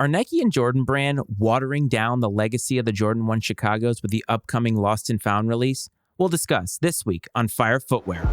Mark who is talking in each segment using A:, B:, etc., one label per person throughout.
A: Are Nike and Jordan Brand watering down the legacy of the Jordan 1 Chicagos with the upcoming Lost and Found release? We'll discuss this week on Fire Footwear.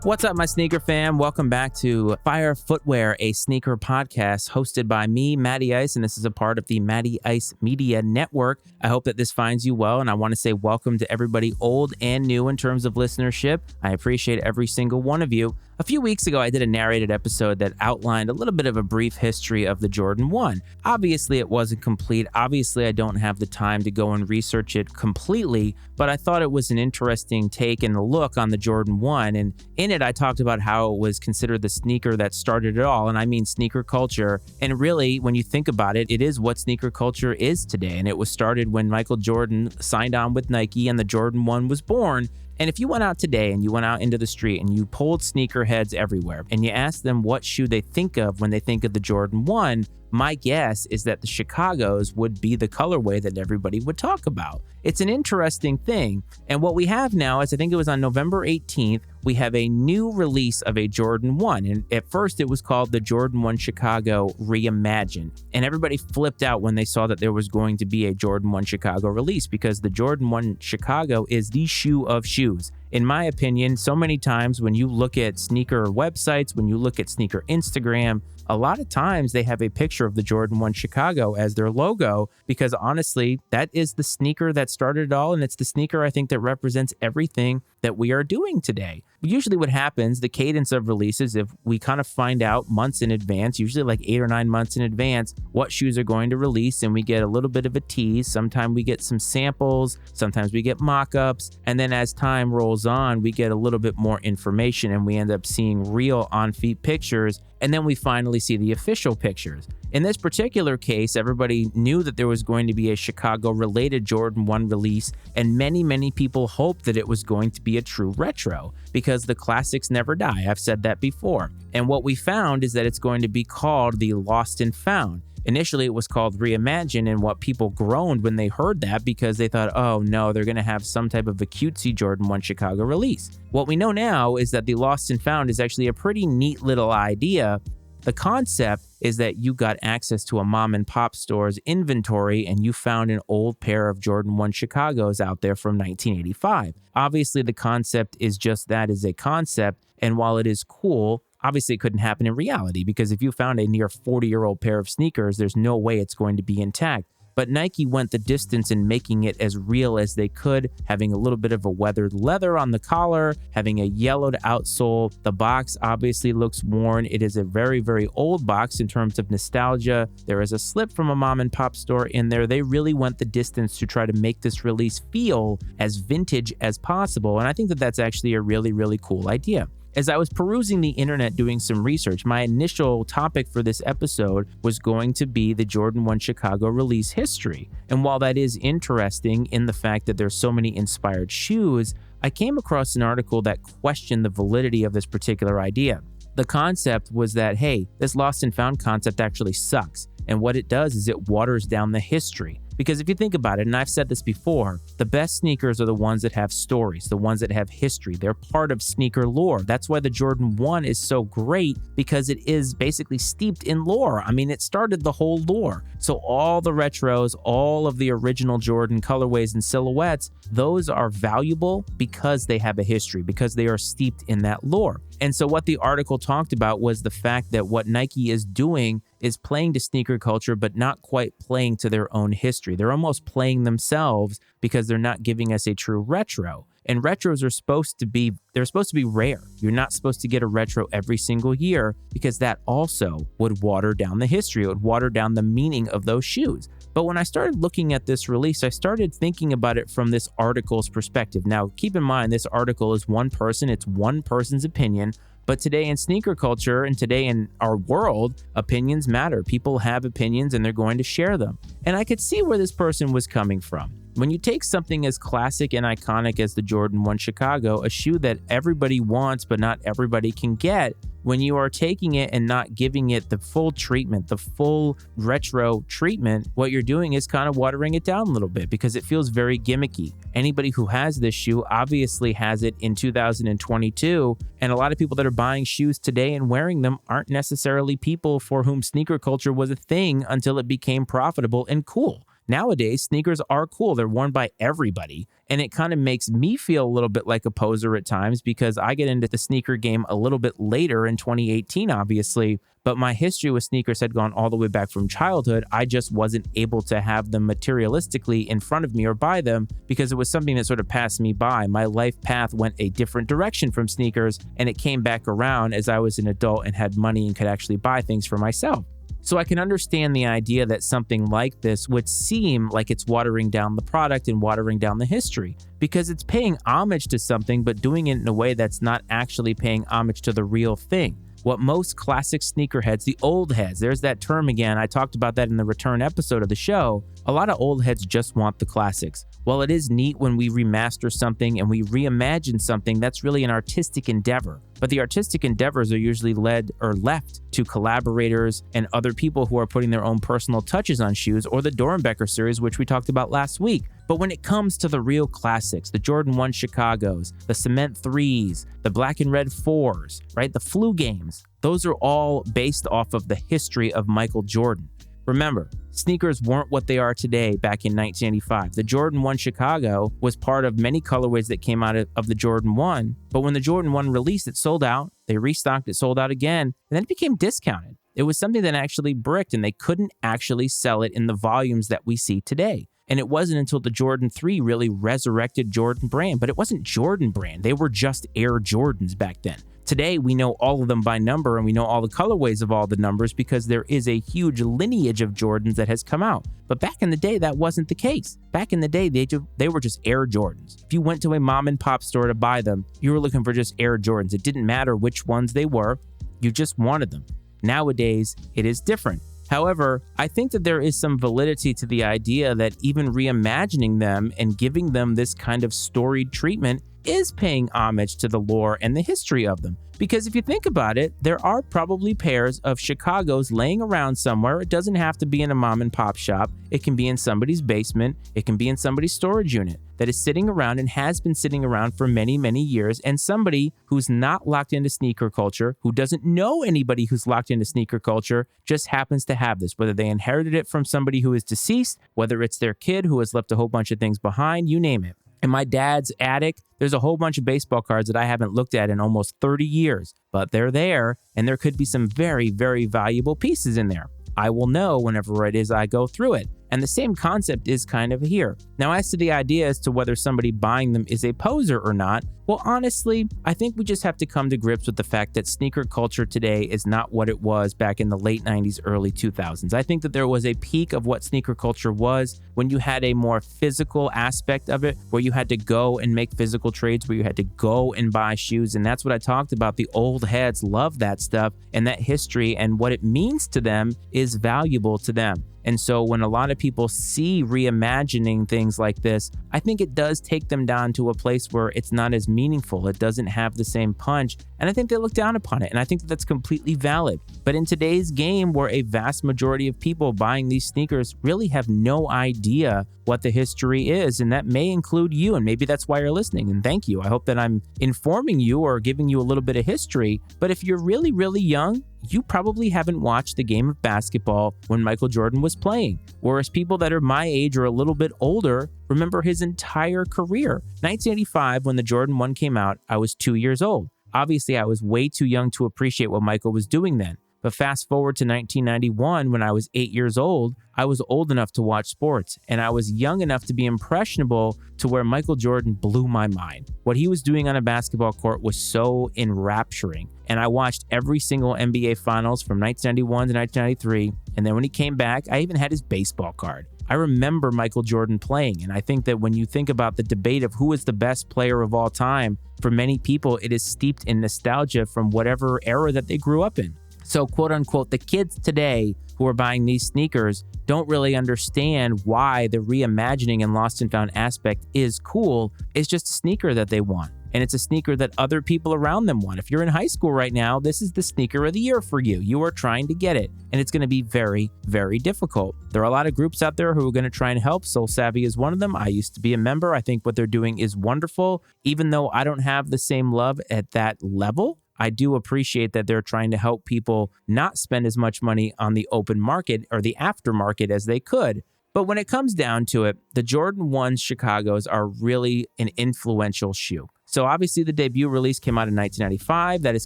A: What's up, my sneaker fam? Welcome back to Fire Footwear, a sneaker podcast hosted by me, Matty Ice, and this is a part of the Matty Ice Media Network. I hope that this finds you well, and I want to say welcome to everybody old and new in terms of listenership. I appreciate every single one of you. A few weeks ago, I did a narrated episode that outlined a little bit of a brief history of the Jordan 1. Obviously, it wasn't complete. Obviously, I don't have the time to go and research it completely, but I thought it was an interesting take and a look on the Jordan 1. And in it, I talked about how it was considered the sneaker that started it all, and I mean sneaker culture. And really, when you think about it, it is what sneaker culture is today. And it was started when Michael Jordan signed on with Nike and the Jordan 1 was born. And if you went out today and you went out into the street and you polled sneakerheads everywhere and you asked them what shoe they think of when they think of the Jordan 1, my guess is that the Chicagos would be the colorway that everybody would talk about. It's an interesting thing. And what we have now is, I think it was on November 18th, we have a new release of a Jordan 1. And at first it was called the Jordan 1 Chicago Reimagined. And everybody flipped out when they saw that there was going to be a Jordan 1 Chicago release, because the Jordan 1 Chicago is the shoe of shoes. In my opinion, so many times when you look at sneaker websites, when you look at sneaker Instagram, a lot of times they have a picture of the Jordan 1 Chicago as their logo, because honestly, that is the sneaker that started it all. And it's the sneaker I think that represents everything that we are doing today. Usually what happens, the cadence of releases, if we kind of find out months in advance, usually like 8 or 9 months in advance, what shoes are going to release, and we get a little bit of a tease. Sometimes we get some samples, sometimes we get mock-ups, and then as time rolls on, we get a little bit more information and we end up seeing real on-feet pictures, and then we finally see the official pictures. In this particular case, everybody knew that there was going to be a Chicago-related Jordan 1 release, and many people hoped that it was going to be a true retro, because the classics never die. I've said that before. And what we found is that it's going to be called the Lost and Found. Initially, it was called Reimagined, and what people groaned when they heard that, because they thought, oh no, they're going to have some type of a cutesy Jordan 1 Chicago release. What we know now is that the Lost and Found is actually a pretty neat little idea. The concept is that you got access to a mom and pop store's inventory and you found an old pair of Jordan 1 Chicagos out there from 1985. Obviously, the concept is just that, is a concept. And while it is cool, obviously it couldn't happen in reality, because if you found a near 40-year-old pair of sneakers, there's no way it's going to be intact. But Nike went the distance in making it as real as they could, having a little bit of a weathered leather on the collar, having a yellowed outsole. The box obviously looks worn. It is a very old box in terms of nostalgia. There is a slip from a mom and pop store in there. They really went the distance to try to make this release feel as vintage as possible. And I think that that's actually a really cool idea. As I was perusing the internet doing some research, my initial topic for this episode was going to be the Jordan 1 Chicago release history. And while that is interesting in the fact that there's so many inspired shoes, I came across an article that questioned the validity of this particular idea. The concept was that, hey, this Lost and Found concept actually sucks. And what it does is it waters down the history. Because if you think about it, and I've said this before, the best sneakers are the ones that have stories, the ones that have history. They're part of sneaker lore. That's why the Jordan 1 is so great, because it is basically steeped in lore. I mean, it started the whole lore. So all the retros, all of the original Jordan colorways and silhouettes, those are valuable because they have a history, because they are steeped in that lore. And so what the article talked about was the fact that what Nike is doing is playing to sneaker culture, but not quite playing to their own history. They're almost playing themselves, because they're not giving us a true retro. And retros are supposed to be rare. You're not supposed to get a retro every single year, because that also would water down the history. It would water down the meaning of those shoes. But when I started looking at this release, I started thinking about it from this article's perspective. Now, keep in mind, this article is one person. It's one person's opinion. But today in sneaker culture and today in our world, opinions matter. People have opinions and they're going to share them. And I could see where this person was coming from. When you take something as classic and iconic as the Jordan 1 Chicago, a shoe that everybody wants but not everybody can get, when you are taking it and not giving it the full treatment, the full retro treatment, what you're doing is kind of watering it down a little bit because it feels very gimmicky. Anybody who has this shoe obviously has it in 2022, and a lot of people that are buying shoes today and wearing them aren't necessarily people for whom sneaker culture was a thing until it became profitable and cool. Nowadays, sneakers are cool. They're worn by everybody. And it kind of makes me feel a little bit like a poser at times because I get into the sneaker game a little bit later in 2018, obviously. But my history with sneakers had gone all the way back from childhood. I just wasn't able to have them materialistically in front of me or buy them because it was something that sort of passed me by. My life path went a different direction from sneakers, and it came back around as I was an adult and had money and could actually buy things for myself. So I can understand the idea that something like this would seem like it's watering down the product and watering down the history because it's paying homage to something, but doing it in a way that's not actually paying homage to the real thing. What most classic sneakerheads, the old heads, there's that term again, I talked about that in the return episode of the show, a lot of old heads just want the classics. While it is neat when we remaster something and we reimagine something, that's really an artistic endeavor. But the artistic endeavors are usually led or left to collaborators and other people who are putting their own personal touches on shoes, or the Dorenbecker series, which we talked about last week. But when it comes to the real classics, the Jordan 1 Chicagos, the Cement 3s, the Black and Red 4s, right? The Flu Games, those are all based off of the history of Michael Jordan. Remember, sneakers weren't what they are today back in 1985. The Jordan 1 Chicago was part of many colorways that came out of the Jordan 1, but when the Jordan 1 released, it sold out, they restocked, it sold out again, and then it became discounted. It was something that actually bricked, and they couldn't actually sell it in the volumes that we see today. And it wasn't until the Jordan 3 really resurrected Jordan Brand, but it wasn't Jordan Brand. They were just Air Jordans back then. Today, we know all of them by number, and we know all the colorways of all the numbers because there is a huge lineage of Jordans that has come out. But back in the day, that wasn't the case. Back in the day, they were just Air Jordans. If you went to a mom and pop store to buy them, you were looking for just Air Jordans. It didn't matter which ones they were. You just wanted them. Nowadays, it is different. However, I think that there is some validity to the idea that even reimagining them and giving them this kind of storied treatment is paying homage to the lore and the history of them. Because if you think about it, there are probably pairs of Chicagos laying around somewhere. It doesn't have to be in a mom and pop shop. It can be in somebody's basement. It can be in somebody's storage unit that is sitting around and has been sitting around for many, many years. And somebody who's not locked into sneaker culture, who doesn't know anybody who's locked into sneaker culture, just happens to have this, whether they inherited it from somebody who is deceased, whether it's their kid who has left a whole bunch of things behind, you name it. In my dad's attic, there's a whole bunch of baseball cards that I haven't looked at in almost 30 years, but they're there, and there could be some very, very valuable pieces in there. I will know whenever it is I go through it. And the same concept is kind of here. Now, as to the idea as to whether somebody buying them is a poser or not, well, honestly, I think we just have to come to grips with the fact that sneaker culture today is not what it was back in the late 90s, early 2000s. I think that there was a peak of what sneaker culture was when you had a more physical aspect of it, where you had to go and make physical trades, where you had to go and buy shoes. And that's what I talked about. The old heads love that stuff, and that history and what it means to them is valuable to them. And so when a lot of people see reimagining things like this, I think it does take them down to a place where it's not as meaningful. It doesn't have the same punch. And I think they look down upon it. And I think that that's completely valid. But in today's game, where a vast majority of people buying these sneakers really have no idea what the history is, and that may include you, and maybe that's why you're listening. And thank you. I hope that I'm informing you or giving you a little bit of history. But if you're really, really young, you probably haven't watched the game of basketball when Michael Jordan was playing. Whereas people that are my age or a little bit older remember his entire career. 1985, when the Jordan 1 came out, I was 2 years old. Obviously, I was way too young to appreciate what Michael was doing then. But fast forward to 1991, when I was 8 years old, I was old enough to watch sports, and I was young enough to be impressionable to where Michael Jordan blew my mind. What he was doing on a basketball court was so enrapturing, and I watched every single NBA Finals from 1991 to 1993, and then when he came back, I even had his baseball card. I remember Michael Jordan playing, and I think that when you think about the debate of who is the best player of all time, for many people, it is steeped in nostalgia from whatever era that they grew up in. So quote unquote, the kids today who are buying these sneakers don't really understand why the reimagining and lost and found aspect is cool. It's just a sneaker that they want. And it's a sneaker that other people around them want. If you're in high school right now, this is the sneaker of the year for you. You are trying to get it. And it's going to be very, very difficult. There are a lot of groups out there who are going to try and help. Soul Savvy is one of them. I used to be a member. I think what they're doing is wonderful. Even though I don't have the same love at that level, I do appreciate that they're trying to help people not spend as much money on the open market or the aftermarket as they could. But when it comes down to it, the Jordan 1 Chicagos are really an influential shoe. So obviously the debut release came out in 1995. That is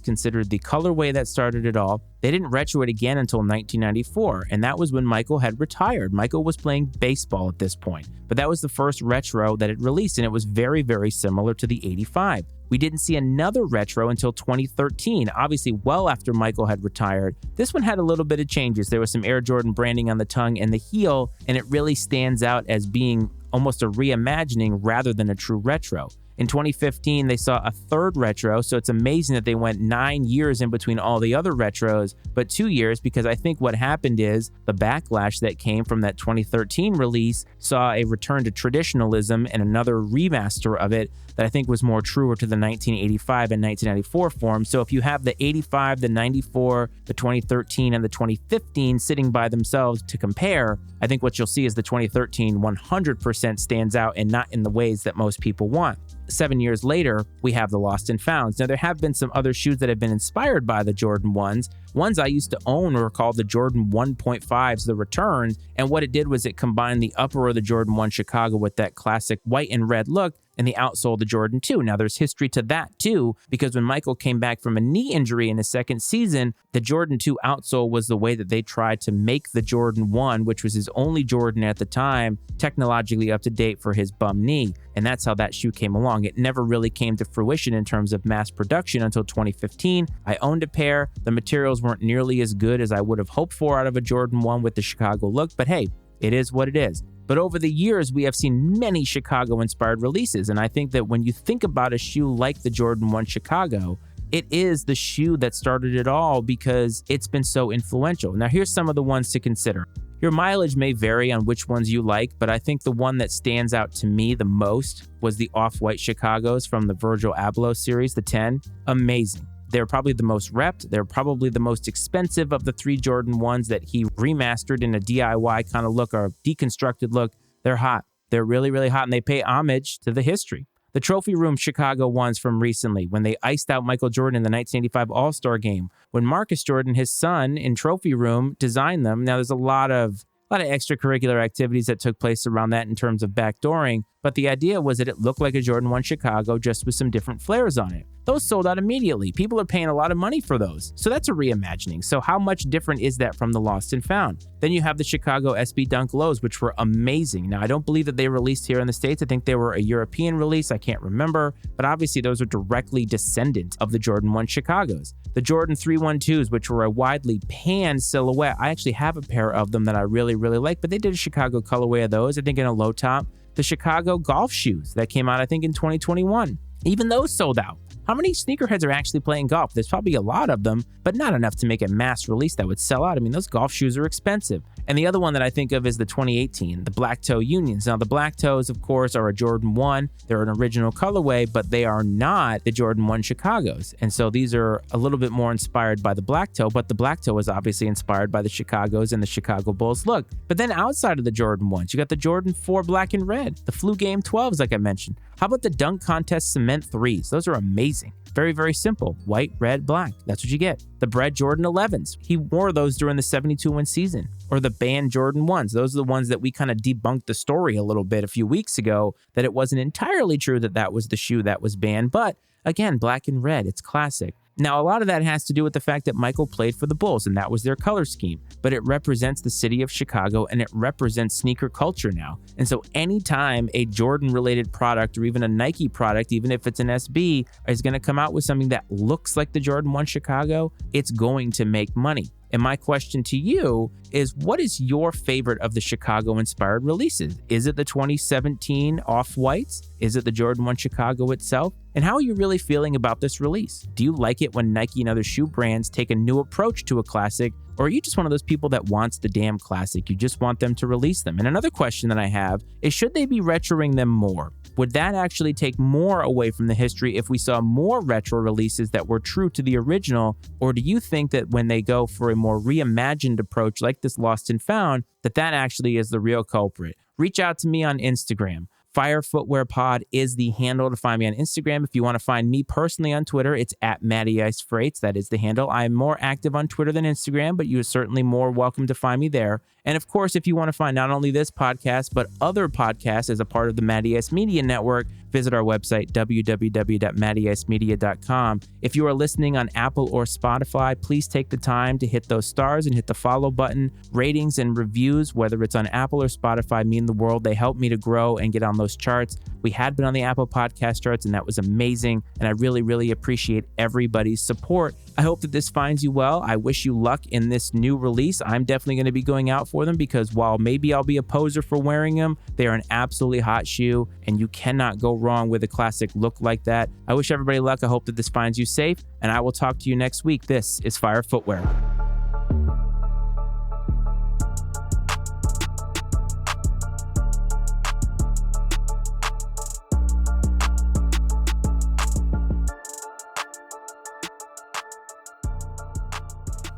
A: considered the colorway that started it all. They didn't retro it again until 1994, and that was when Michael had retired. Michael was playing baseball at this point, but that was the first retro that it released, and it was very, very similar to the 85. We didn't see another retro until 2013, obviously well after Michael had retired. This one had a little bit of changes. There was some Air Jordan branding on the tongue and the heel, and it really stands out as being almost a reimagining rather than a true retro. In 2015, they saw a third retro, so it's amazing that they went 9 years in between all the other retros, but 2 years, because I think what happened is the backlash that came from that 2013 release saw a return to traditionalism and another remaster of it that I think was more truer to the 1985 and 1994 form. So if you have the 85, the 94, the 2013, and the 2015 sitting by themselves to compare, I think what you'll see is the 2013 100% stands out and not in the ways that most people want. 7 years later, we have the Lost and Founds. Now, there have been some other shoes that have been inspired by the Jordan 1s. Ones I used to own were called the Jordan 1.5s, the returns, and what it did was it combined the upper of the Jordan 1 Chicago with that classic white and red look, and the outsole the Jordan 2. Now, there's history to that too, because when Michael came back from a knee injury in his second season, the Jordan 2 outsole was the way that they tried to make the Jordan 1, which was his only Jordan at the time, technologically up to date for his bum knee. And that's how that shoe came along. It never really came to fruition in terms of mass production until 2015. I owned a pair. The materials weren't nearly as good as I would have hoped for out of a Jordan 1 with the Chicago look, but hey, it is what it is. But over the years, we have seen many Chicago-inspired releases, and I think that when you think about a shoe like the Jordan 1 Chicago, it is the shoe that started it all because it's been so influential. Now, here's some of the ones to consider. Your mileage may vary on which ones you like, but I think the one that stands out to me the most was the Off-White Chicagos from the Virgil Abloh series, the 10. Amazing. They're probably the most repped. They're probably the most expensive of the 3 Jordan 1s that he remastered in a DIY kind of look or deconstructed look. They're hot. They're really, really hot, and they pay homage to the history. The Trophy Room Chicago 1s from recently, when they iced out Michael Jordan in the 1985 All-Star Game. When Marcus Jordan, his son, in Trophy Room, designed them. Now, there's a lot of extracurricular activities that took place around that in terms of backdooring, but the idea was that it looked like a Jordan 1 Chicago just with some different flares on it. Those sold out immediately. People are paying a lot of money for those. So that's a reimagining. So how much different is that from the Lost and Found? Then you have the Chicago SB Dunk Lows, which were amazing. Now, I don't believe that they released here in the States. I think they were a European release. I can't remember. But obviously, those are directly descendant of the Jordan 1 Chicagos. The Jordan 312s, which were a widely panned silhouette. I actually have a pair of them that I really, really like, but they did a Chicago colorway of those, I think in a low top. The Chicago golf shoes that came out, I think, in 2021. Even those sold out. How many sneakerheads are actually playing golf? There's probably a lot of them, but not enough to make a mass release that would sell out. I mean, those golf shoes are expensive. And the other one that I think of is the 2018, the Black Toe Unions. Now, the Black Toes, of course, are a Jordan 1. They're an original colorway, but they are not the Jordan 1 Chicagos. And so these are a little bit more inspired by the Black Toe, but the Black Toe is obviously inspired by the Chicagos and the Chicago Bulls look. But then outside of the Jordan 1s, you got the Jordan 4 Black and Red, the Flu Game 12s, like I mentioned. How about the Dunk Contest Cement 3s? Those are amazing. Very, very simple. White, red, black. That's what you get. The Bred Jordan 11s. He wore those during the 72-win season. Or the banned Jordan 1s. Those are the ones that we kind of debunked the story a little bit a few weeks ago, that it wasn't entirely true that that was the shoe that was banned. But again, black and red. It's classic. Now, a lot of that has to do with the fact that Michael played for the Bulls, and that was their color scheme. But it represents the city of Chicago, and it represents sneaker culture now. And so anytime a Jordan-related product or even a Nike product, even if it's an SB, is going to come out with something that looks like the Jordan 1 Chicago, it's going to make money. And my question to you is, what is your favorite of the Chicago-inspired releases? Is it the 2017 Off-Whites? Is it the Jordan 1 Chicago itself? And how are you really feeling about this release? Do you like it when Nike and other shoe brands take a new approach to a classic, or are you just one of those people that wants the damn classic? You just want them to release them. And another question that I have is, should they be retroing them more? Would that actually take more away from the history if we saw more retro releases that were true to the original? Or do you think that when they go for a more reimagined approach like this Lost and Found, that actually is the real culprit? Reach out to me on Instagram. Fire Footwear Pod is the handle to find me on Instagram. If you want to find me personally on Twitter, it's at mattfratescreations. That is the handle. I'm more active on Twitter than Instagram, but you are certainly more welcome to find me there. And of course, if you want to find not only this podcast, but other podcasts as a part of the Matty Ice Media Network, visit our website, www.mattyicemedia.com. If you are listening on Apple or Spotify, please take the time to hit those stars and hit the follow button. Ratings and reviews, whether it's on Apple or Spotify, mean the world. They help me to grow and get on those charts. We had been on the Apple podcast charts, and that was amazing. And I really, really appreciate everybody's support. I hope that this finds you well. I wish you luck in this new release. I'm definitely going to be going out for them because while maybe I'll be a poser for wearing them, they are an absolutely hot shoe, and you cannot go wrong with a classic look like that. I wish everybody luck. I hope that this finds you safe, and I will talk to you next week. This is Fire Footwear.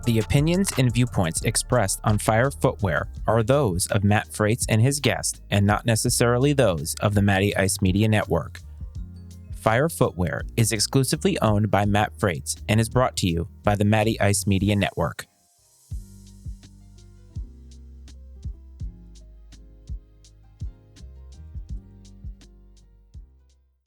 A: The opinions and viewpoints expressed on Fire Footwear are those of Matt Frates and his guest, and not necessarily those of the Matty Ice Media Network. Fire Footwear is exclusively owned by Matt Frates and is brought to you by the Matty Ice Media Network.